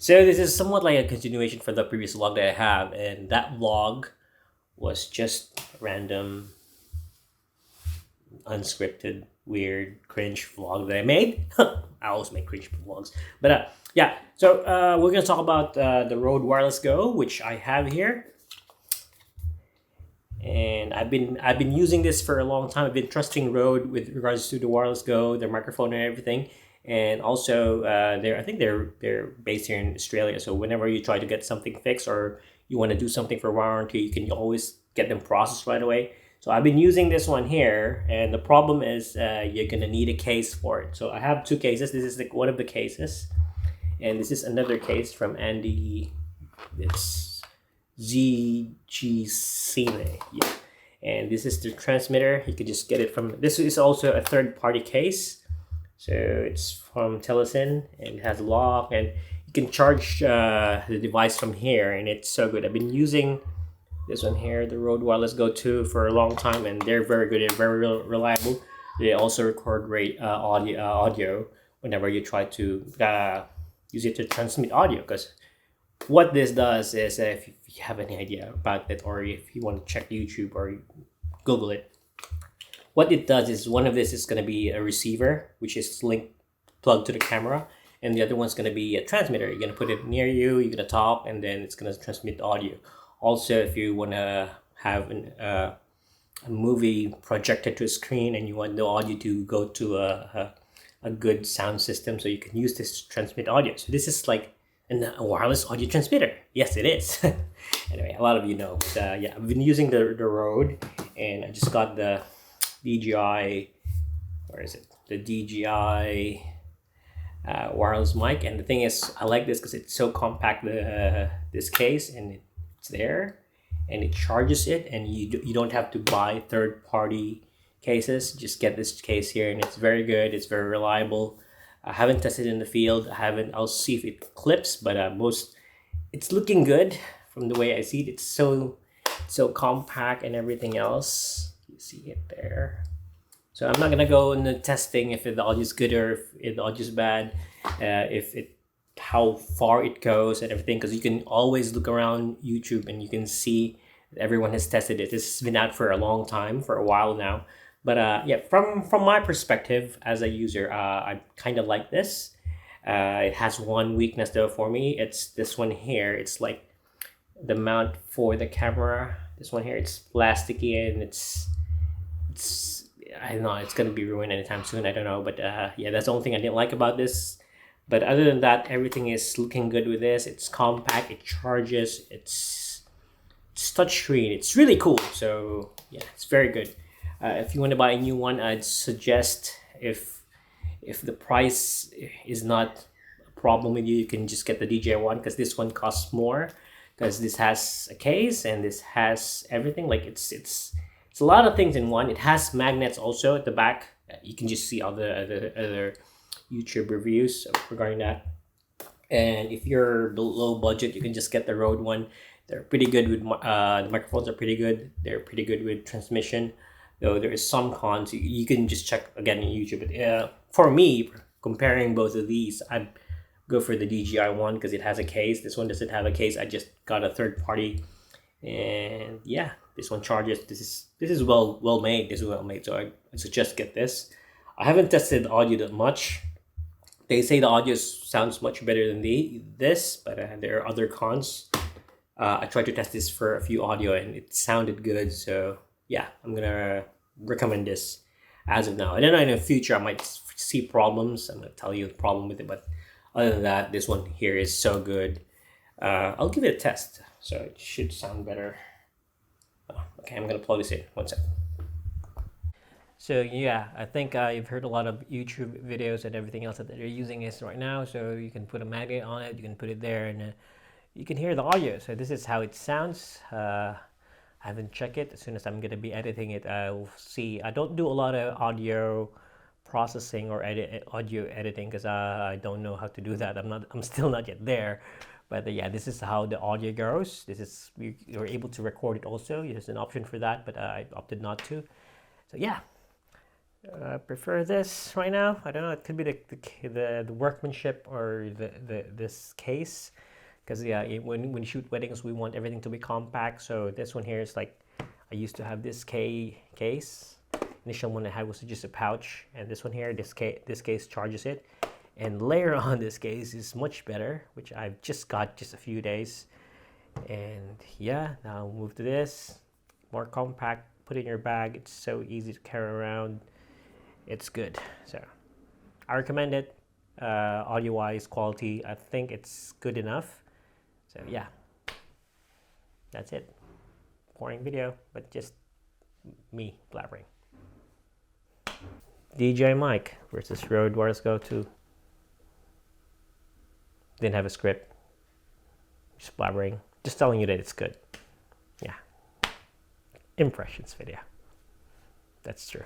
So this is somewhat like a continuation for the previous vlog that I have, and that vlog was just random, unscripted, weird, cringe vlog that I made. I always make cringe vlogs, but yeah. So we're gonna talk about the Rode Wireless Go, which I have here, and I've been using this for a long time. I've been trusting Rode with regards to the Wireless Go, their microphone, and everything. And also, I think they're based here in Australia. So whenever you try to get something fixed or you want to do something for warranty, you can always get them processed right away. So I've been using this one here, and the problem is you're gonna need a case for it. So I have two cases. This is one of the cases, and this is another case from Andy. It's ZG Cine. Yeah. And this is the transmitter. You could just get it from. This is also a third-party case. So it's from Telesin and it has a lock, and you can charge the device from here, and it's so good. I've been using this one here, the Rode Wireless Go 2, for a long time, and they're very good. They're very reliable. They also record great audio whenever you try to use it to transmit audio. Because what this does is, if you have any idea about it, or if you want to check YouTube or Google it, what it does is one of this is going to be a receiver, which is linked plugged to the camera, and the other one's going to be a transmitter. You're going to put it near you, you're going to talk, and then it's going to transmit audio. Also, if you want to have a movie projected to a screen and you want the audio to go to a good sound system, so you can use this to transmit audio. So this is like a wireless audio transmitter. Yes, it is. Anyway, a lot of you know. But, yeah, I've been using the Rode, and I just got the DJI, where is it? The DJI wireless mic, and the thing is, I like this because it's so compact. This case, and it's there, and it charges it, and you don't have to buy third party cases. Just get this case here, and it's very good. It's very reliable. I haven't tested it in the field. I'll see if it clips, but it's looking good from the way I see it. It's so compact and everything else. You see it there. So I'm not gonna go into testing if the audio is good or if the audio is bad, how far it goes and everything, because you can always look around YouTube and you can see that everyone has tested it. This has been out for a long time, for a while now. But yeah, from my perspective as a user, I kind of like this. It has one weakness though for me. It's this one here. It's like the mount for the camera. This one here, it's plasticky, and it's I don't know, it's gonna be ruined anytime soon. I don't know, but yeah, that's the only thing I didn't like about this. But other than that, everything is looking good with this. It's compact, it charges, it's touchscreen. It's really cool. So yeah, it's very good. If you want to buy a new one, I'd suggest, if the price is not a problem with you, you can just get the DJI one, because this one costs more, because this has a case and this has everything. Like it's a lot of things in one. It has magnets also at the back. You can just see all the other YouTube reviews regarding that. And if you're low budget, you can just get the Rode one. They're pretty good with the microphones are pretty good. They're pretty good with transmission. Though there is some cons. You can just check again on YouTube. But for me, comparing both of these, I'd go for the DJI one because it has a case. This one doesn't have a case. I just got a third party, and yeah, this one charges. This is well made. This is well made. So I suggest get this. I haven't tested the audio that much. They say the audio sounds much better than this, but there are other cons. I tried to test this for a few audio, and it sounded good. So yeah, I'm gonna recommend this as of now. I don't know, in the future I might see problems. I'm gonna tell you the problem with it, but other than that, this one here is so good. I'll give it a test, so it should sound better. Okay, I'm gonna plug this in. One sec. So yeah, I think you've heard a lot of YouTube videos and everything else that they're using this right now. So you can put a magnet on it, you can put it there, and you can hear the audio. So this is how it sounds. I haven't checked it. As soon as I'm gonna be editing it, I'll see. I don't do a lot of audio processing or audio editing because I don't know how to do that. I'm still not yet there. But yeah, this is how the audio goes. This is you're able to record it also. There's an option for that, but I opted not to. So yeah, I prefer this right now. I don't know. It could be the workmanship or this case, because yeah, when you shoot weddings, we want everything to be compact. So this one here is like, I used to have this case. Initial one I had was just a pouch, and this one here, this case charges it, and layer on this case is much better, which I've just got just a few days. And yeah, now we'll move to this, more compact. Put it in your bag. It's so easy to carry around. It's good. So I recommend it. Audio wise, quality, I think it's good enough. So yeah, that's it. Boring video, but just me blabbering. DJI mic versus Rode Wireless Go 2. Didn't have a script. Just blabbering. Just telling you that it's good. Yeah. Impressions video. That's true.